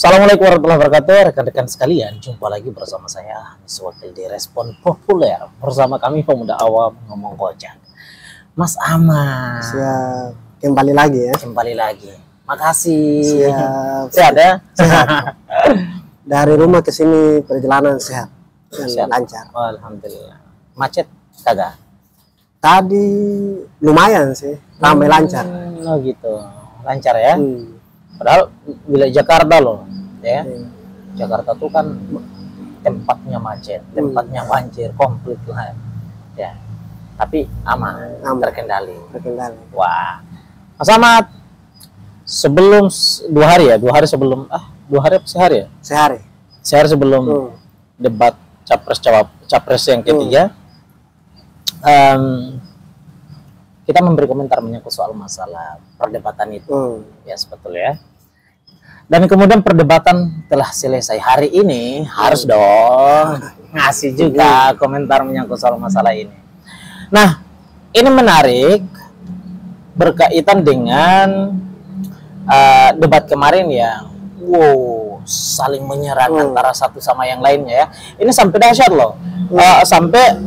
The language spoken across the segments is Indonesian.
Assalamualaikum warahmatullahi wabarakatuh, rekan-rekan sekalian. Jumpa lagi bersama saya, Anies Wakil di Respon Populer. Bersama kami pemuda awam ngomong kocak. Mas Aman. Siap. Kembali lagi ya. Kembali lagi. Makasih. Siap. Sehat ya? Sehat. Dari rumah ke sini perjalanan sehat dan Sehat. lancar. Oh, alhamdulillah. Macet kagak? Tadi lumayan sih, ramai lancar. Oh gitu. Lancar ya? Padahal wilayah Jakarta loh, ya. Jakarta tuh kan tempatnya macet, tempatnya banjir, komplit lah, ya. Tapi aman, terkendali. Terkendali. Wah, Mas Ahmad, sebelum 2 hari ya, 2 hari sebelum 2 hari apa sehari ya? Sehari sebelum debat capres yang ketiga, kita memberi komentar menyangkut soal masalah perdebatan itu, ya sebetulnya. Dan kemudian perdebatan telah selesai hari ini, harus dong ngasih juga komentar menyangkut soal masalah ini. Nah, ini menarik berkaitan dengan debat kemarin yang saling menyerang antara satu sama yang lainnya ya. Ini sampai dahsyat loh, sampai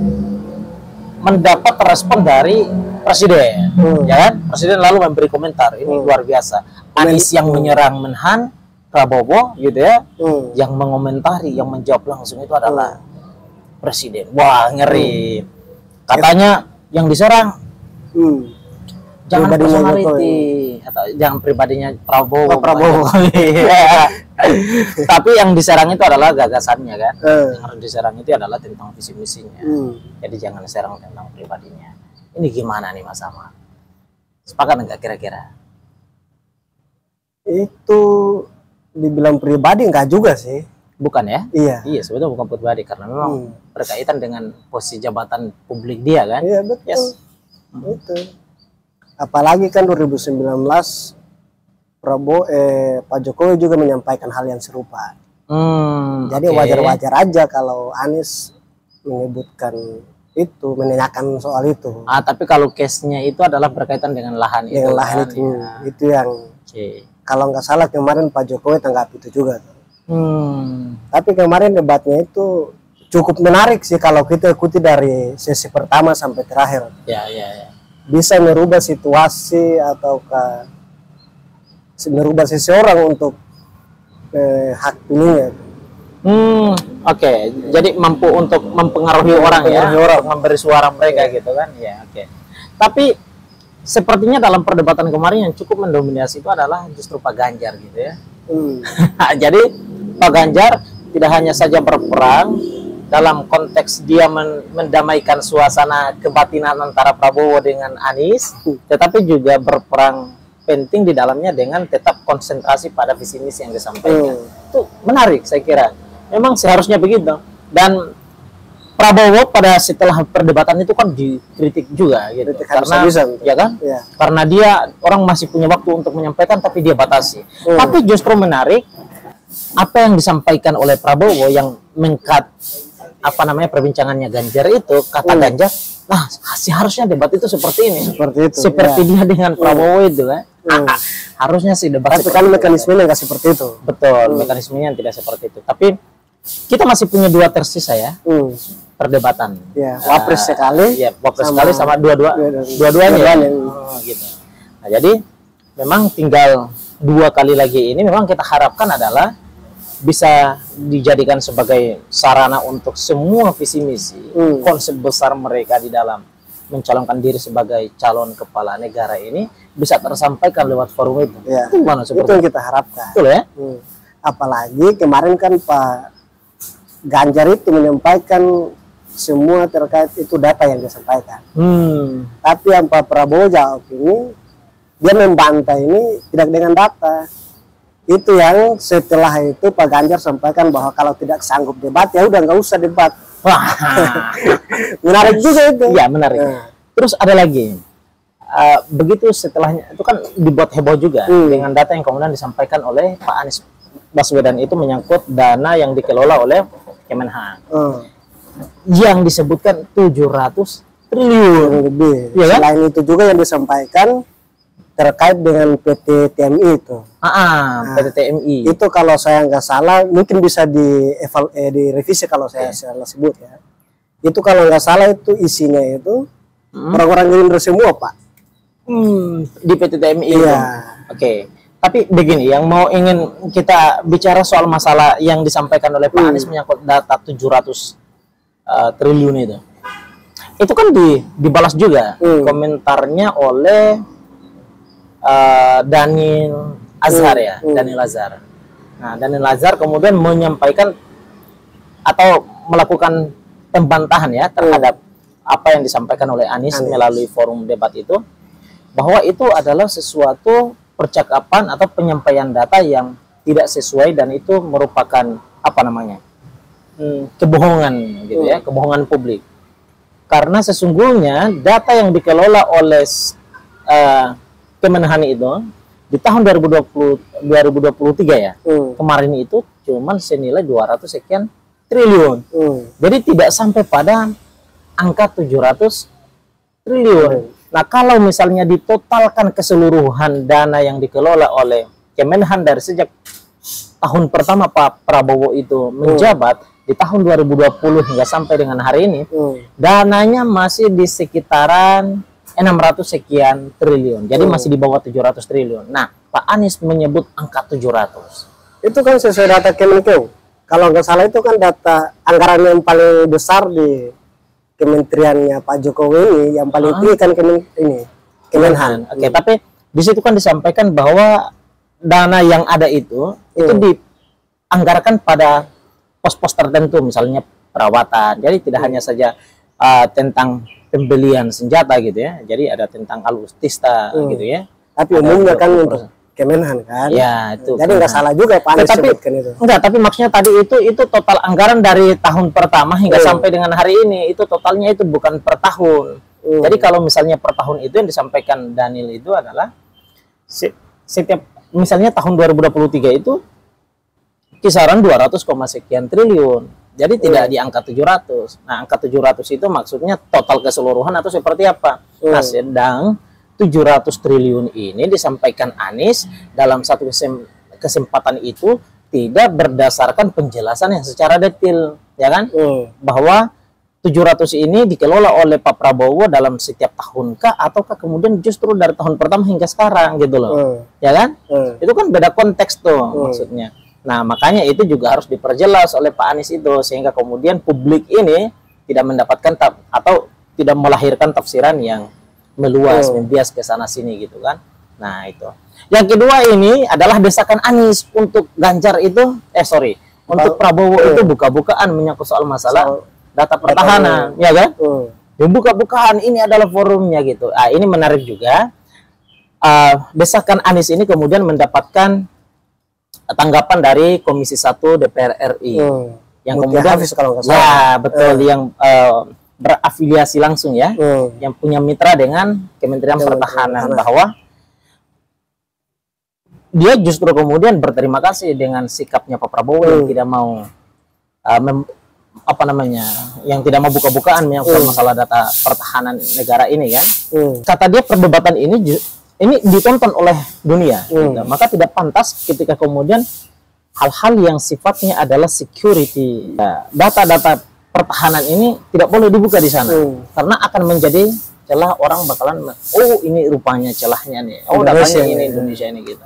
mendapat respon dari presiden, ya kan? Presiden lalu memberi komentar, ini luar biasa. Anies yang menyerang Menhan, Prabowo, gitu ya, yang mengomentari, yang menjawab langsung itu adalah presiden. Wah, ngeri. Katanya yang diserang jangan personality atau jangan pribadinya Prabowo. Tapi yang diserang itu adalah gagasannya kan. Yang harus diserang itu adalah tentang visi misinya. Jadi jangan serang tentang pribadinya. Ini gimana nih Mas Ahmad? Sepakat enggak kira-kira? Itu dibilang pribadi enggak juga sih. Bukan ya? Iya. Sebetulnya bukan pribadi karena memang berkaitan dengan posisi jabatan publik dia kan. Iya betul. Yes. Itu. Apalagi kan 2019 Pak Jokowi juga menyampaikan hal yang serupa. Jadi wajar-wajar aja kalau Anies menyebutkan itu, menanyakan soal itu. Tapi kalau case-nya itu adalah berkaitan dengan lahan itu. Dengan lahan itu, itu yang kalau nggak salah kemarin Pak Jokowi tanggap itu juga. Tapi kemarin debatnya itu cukup menarik sih kalau kita ikuti dari sesi pertama sampai terakhir. Ya. Bisa merubah situasi ataukah merubah seseorang untuk hak pilihnya. Oke. Jadi mampu untuk mempengaruhi orang ya, memberi suara mereka gitu kan. Ya, oke. Tapi sepertinya dalam perdebatan kemarin yang cukup mendominasi itu adalah justru Pak Ganjar gitu ya. Jadi Pak Ganjar tidak hanya saja berperang dalam konteks dia mendamaikan suasana kebatinan antara Prabowo dengan Anies, tetapi juga berperang penting di dalamnya dengan tetap konsentrasi pada visi misi yang disampaikan. Itu menarik saya kira. Memang seharusnya begitu. Dan Prabowo pada setelah perdebatan itu kan dikritik juga gitu. Karena ya kan? Ya. Karena dia orang masih punya waktu untuk menyampaikan tapi dia batasi. Tapi justru menarik apa yang disampaikan oleh Prabowo yang mengkat perbincangannya Ganjar itu, kata Ganjar, seharusnya debat itu seperti ini. Seperti dia dengan Prabowo itu kan. Harusnya sih debat. Tapi kan mekanismenya nggak seperti itu. Betul, mekanismenya tidak seperti itu. Tapi kita masih punya 2 tersisa ya. Perdebatan. Ya, wapres sekali. Ya, wapres sekali sama dua-duanya. Gitu. Nah, jadi memang tinggal 2 kali lagi ini memang kita harapkan adalah bisa dijadikan sebagai sarana untuk semua visi misi, konsep besar mereka di dalam mencalonkan diri sebagai calon kepala negara ini bisa tersampaikan lewat forum itu. Ya, itu yang kita harapkan. Betul ya? Apalagi kemarin kan Pak Ganjar itu menyampaikan semua terkait itu data yang disampaikan. Tapi yang Pak Prabowo jawab ini, dia membantah ini tidak dengan data. Itu yang setelah itu Pak Ganjar sampaikan bahwa kalau tidak sanggup debat ya udah nggak usah debat. Wah, menarik juga itu. Ya menarik. Terus ada lagi, begitu setelahnya itu kan dibuat heboh juga dengan data yang kemudian disampaikan oleh Pak Anies Baswedan itu menyangkut dana yang dikelola oleh Kemenhan, yang disebutkan 700 triliun lebih. Ya kan? Selain itu juga yang disampaikan terkait dengan PT TMI itu. PT TMI. Itu kalau saya nggak salah, mungkin bisa direvisi kalau saya salah sebut ya. Itu kalau nggak salah itu isinya itu orang-orang Gerindra semua, Pak. Di PT TMI. Iya. Oke. Tapi begini, yang mau ingin kita bicara soal masalah yang disampaikan oleh Pak Anies menyangkut data 700 triliun itu. Itu kan dibalas juga komentarnya oleh Daniel Azhar ya, Daniel Azhar. Nah, Daniel Azhar kemudian menyampaikan atau melakukan pembantahan ya terhadap apa yang disampaikan oleh Anies melalui forum debat itu, bahwa itu adalah sesuatu percakapan atau penyampaian data yang tidak sesuai dan itu merupakan apa namanya kebohongan gitu ya, kebohongan publik. Karena sesungguhnya data yang dikelola oleh Kemenhan itu di tahun 2023 ya, kemarin itu cuman senilai 200 sekian triliun. Jadi tidak sampai pada angka 700 triliun. Nah, kalau misalnya ditotalkan keseluruhan dana yang dikelola oleh Kemenhan dari sejak tahun pertama Pak Prabowo itu menjabat di tahun 2020 hingga sampai dengan hari ini, dananya masih di sekitaran 600 sekian triliun. Jadi masih di bawah 700 triliun. Nah, Pak Anies menyebut angka 700. Itu kan sesuai data Kemenkeu. Kalau nggak salah itu kan data anggaran yang paling besar di kementeriannya Pak Jokowi ini, yang paling tinggi kan Kemenhan. Oke, tapi di situ kan disampaikan bahwa dana yang ada itu dianggarkan pada pos-pos tertentu, misalnya perawatan. Jadi tidak hanya saja tentang pembelian senjata gitu ya. Jadi ada tentang alutsista gitu ya. Tapi umumnya kan untuk Kemenhan kan. Ya, itu. Jadi nggak salah juga Pak Anies sebutkan itu. Enggak, tapi maksudnya tadi itu total anggaran dari tahun pertama hingga sampai dengan hari ini, itu totalnya itu bukan per tahun. Jadi kalau misalnya per tahun itu yang disampaikan Daniel itu adalah setiap misalnya tahun 2023 itu kisaran 200, sekian triliun. Jadi tidak di angka 700. Nah, angka 700 itu maksudnya total keseluruhan atau seperti apa? Nah, sedang 700 triliun ini disampaikan Anies dalam satu kesempatan itu tidak berdasarkan penjelasan yang secara detail, ya kan? Bahwa 700 ini dikelola oleh Pak Prabowo dalam setiap tahun kah, ataukah kemudian justru dari tahun pertama hingga sekarang gitu loh. Ya kan? Itu kan beda konteks tuh maksudnya. Nah, makanya itu juga harus diperjelas oleh Pak Anies itu, sehingga kemudian publik ini tidak mendapatkan atau tidak melahirkan tafsiran yang meluas, membias ke sana sini gitu kan. Nah, itu. Yang kedua ini adalah desakan Anies untuk Ganjar itu, untuk Prabowo itu buka-bukaan menyangkut soal masalah data pertahanan, ya kan? Yang buka-bukaan ini adalah forumnya gitu. Ini menarik juga. Desakan Anies ini kemudian mendapatkan tanggapan dari Komisi 1 DPR RI yang kemudian yang berafiliasi langsung ya, yang punya mitra dengan Kementerian Pertahanan, bahwa dia justru kemudian berterima kasih dengan sikapnya Pak Prabowo yang tidak mau yang tidak mau buka-bukaan menyangkut masalah data pertahanan negara ini kan. Kata dia perdebatan ini ditonton oleh dunia, maka tidak pantas ketika kemudian hal-hal yang sifatnya adalah security, data-data pertahanan ini tidak boleh dibuka di sana, karena akan menjadi celah, orang bakalan, ini rupanya celahnya nih, datanya ini Indonesia ini gitu.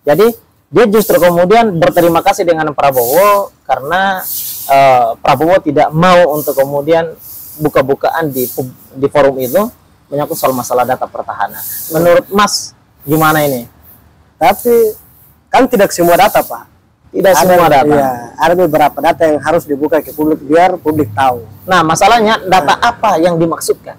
Jadi dia justru kemudian berterima kasih dengan Prabowo karena Prabowo tidak mau untuk kemudian buka-bukaan di forum itu menyangkut soal masalah data pertahanan. Menurut Mas gimana ini? Tapi kan tidak semua data, Pak. Tidak semua data. Ya, ada beberapa data yang harus dibuka ke publik biar publik tahu. Nah, masalahnya data apa yang dimaksudkan?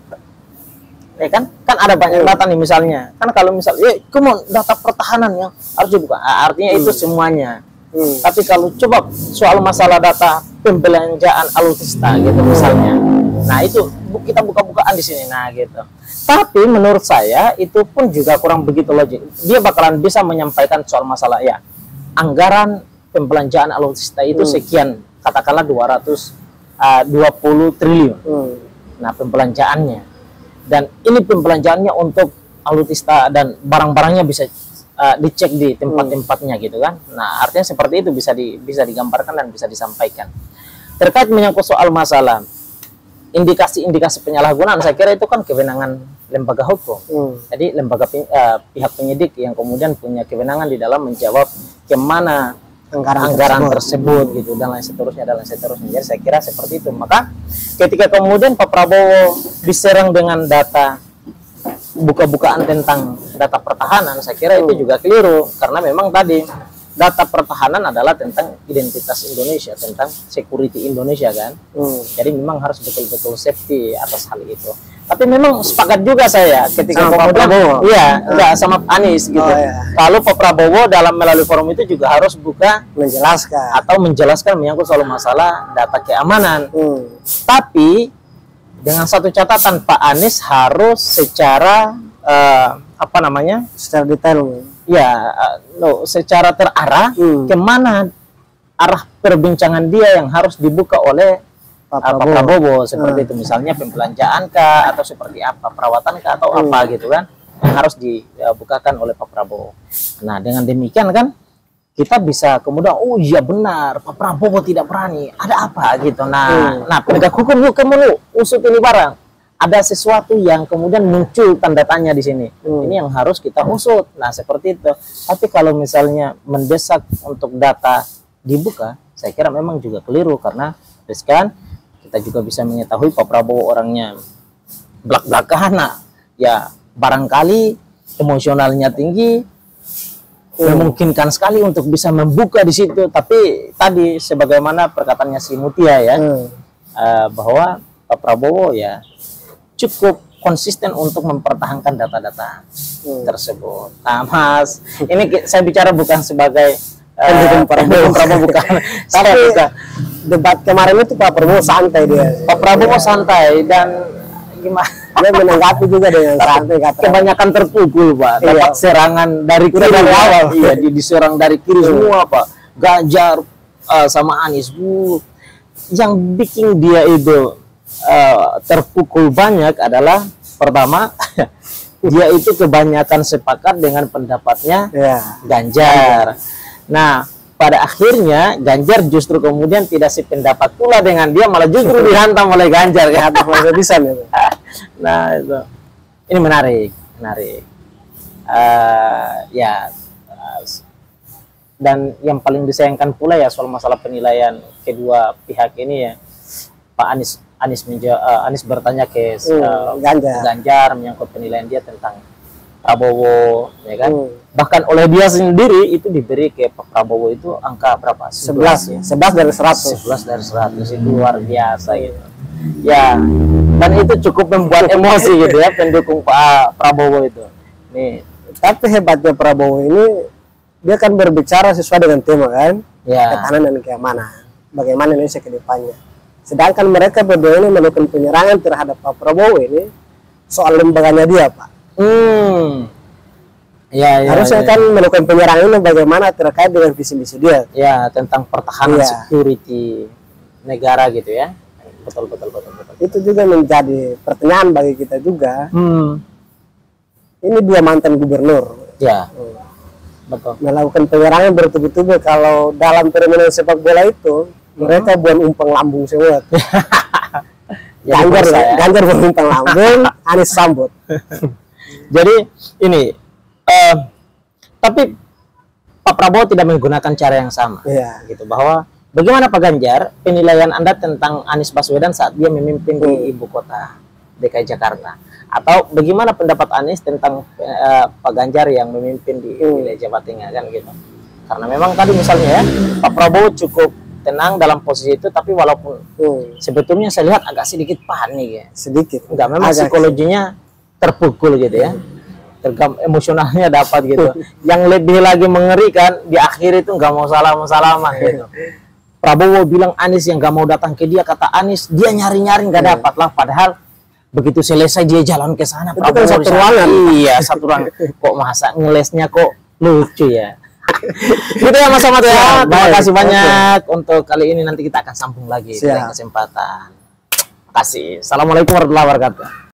Ya kan? Kan ada banyak data nih misalnya. Kan kalau misalnya data pertahanan yang harus dibuka. Artinya itu semuanya. Tapi kalau coba soal masalah data pembelanjaan alutsista gitu misalnya. Nah, itu kita buka-bukaan di sini, nah gitu. Tapi menurut saya itu pun juga kurang begitu logik. Dia bakalan bisa menyampaikan soal masalah ya, anggaran pembelanjaan alutsista itu sekian, katakanlah 220 triliun. Nah, pembelanjaannya. Dan ini pembelanjaannya untuk alutista dan barang-barangnya bisa dicek di tempat-tempatnya gitu kan. Nah, artinya seperti itu bisa digambarkan dan bisa disampaikan. Terkait menyangkut soal masalah indikasi-indikasi penyalahgunaan, saya kira itu kan kewenangan lembaga hukum. Jadi lembaga pihak penyidik yang kemudian punya kewenangan di dalam menjawab kemana anggaran tersebut gitu, dan lain seterusnya. Jadi saya kira seperti itu. Maka ketika kemudian Pak Prabowo diserang dengan data buka-bukaan tentang data pertahanan, saya kira itu juga keliru, karena memang tadi data pertahanan adalah tentang identitas Indonesia, tentang security Indonesia kan. Jadi memang harus betul-betul safety atas hal itu. Tapi memang sepakat juga saya ketika Pak Prabowo, enggak sama Anies gitu. Kalau Pak Prabowo dalam melalui forum itu juga harus buka menjelaskan menyangkut soal masalah data keamanan. Tapi dengan satu catatan, Pak Anies harus secara secara detail. Ya, secara terarah kemana arah perbincangan dia yang harus dibuka oleh Pak Prabowo seperti itu, misalnya pembelanjaan kah, atau seperti apa, perawatan kah, atau apa gitu kan, yang harus dibukakan oleh Pak Prabowo. Nah, dengan demikian kan kita bisa kemudian, oh iya benar, Pak Prabowo tidak berani, ada apa gitu. Nah, penegak hukum yuk kamu usut ini barang. Ada sesuatu yang kemudian muncul tanda tanya di sini. Ini yang harus kita usut. Nah, seperti itu. Tapi kalau misalnya mendesak untuk data dibuka, saya kira memang juga keliru, karena kan kita juga bisa mengetahui Pak Prabowo orangnya belak-belakan. Ya, barangkali emosionalnya tinggi, memungkinkan sekali untuk bisa membuka di situ. Tapi tadi sebagaimana perkataannya si Mutia ya, bahwa Pak Prabowo ya cukup konsisten untuk mempertahankan data-data tersebut. Nah, Mas, ini saya bicara bukan sebagai Prabowo bukan. Tapi debat kemarin itu Pak Prabowo santai dia. Pak Prabowo santai dan gimana? Dia menanggapi juga dengan santai. Kebanyakan terpukul, Pak. Dapat serangan dari kiri dari awal. Iya, diserang dari kiri semua, Pak. Ganjar sama Anies. Yang bikin dia itu terpukul banyak adalah pertama dia itu kebanyakan sepakat dengan pendapatnya Ganjar. Nah, pada akhirnya Ganjar justru kemudian tidak sependapat pula dengan dia, malah justru dihantam oleh Ganjar kan. Bisa nih. Nah, itu ini menarik. Dan yang paling disayangkan pula ya soal masalah penilaian kedua pihak ini ya. Pak Anies bertanya ke Ganjar menyangkut penilaian dia tentang Prabowo, ya kan? Bahkan oleh dia sendiri itu diberi ke Pak Prabowo itu angka berapa? 11 dari 100. 11 dari 100 itu luar biasa gitu. Ya, dan itu cukup membuat emosi gitu ya pendukung Pak Prabowo itu. Nih, tapi hebatnya Prabowo ini dia kan berbicara sesuai dengan tema kan? Ketahanan dan keamanan. Bagaimana Indonesia ke depannya. Sedangkan mereka berdua ini melakukan penyerangan terhadap Pak Prabowo ini soal lembaganya dia, Pak. Harusnya kan melakukan penyerangan ini bagaimana terkait dengan visi-misi dia. Ya, tentang pertahanan security negara gitu ya. Betul. Itu juga menjadi pertanyaan bagi kita juga. Ini dua mantan gubernur. Ya. Betul. Melakukan penyerangan bertubi-tubi. Kalau dalam permainan sepak bola itu mereka buat umpang lambung semua. Ganjar buat umpang lambung, Anies sambut. Jadi ini, tapi Pak Prabowo tidak menggunakan cara yang sama, gitu. Bahwa bagaimana Pak Ganjar penilaian Anda tentang Anies Baswedan saat dia memimpin di ibu kota DKI Jakarta, atau bagaimana pendapat Anies tentang Pak Ganjar yang memimpin di wilayah Jawa Tengah kan gitu. Karena memang tadi misalnya ya Pak Prabowo cukup tenang dalam posisi itu, tapi walaupun sebetulnya saya lihat agak sedikit panik ya. Sedikit. Enggak, memang psikologinya terpukul gitu ya. Emosionalnya dapat gitu. Yang lebih lagi mengerikan di akhir itu nggak mau salaman gitu. Prabowo bilang Anies yang nggak mau datang ke dia, kata Anies dia nyari-nyari nggak dapat lah, padahal begitu selesai dia jalan ke sana. Itu kan satu ruangan. Iya, satu ruangan. Kok masa ngelesnya kok lucu ya. Gitu ya Mas Ahmad ya. Terima kasih banyak untuk kali ini, nanti kita akan sambung lagi di kesempatan. Terima kasih. Assalamualaikum warahmatullahi wabarakatuh.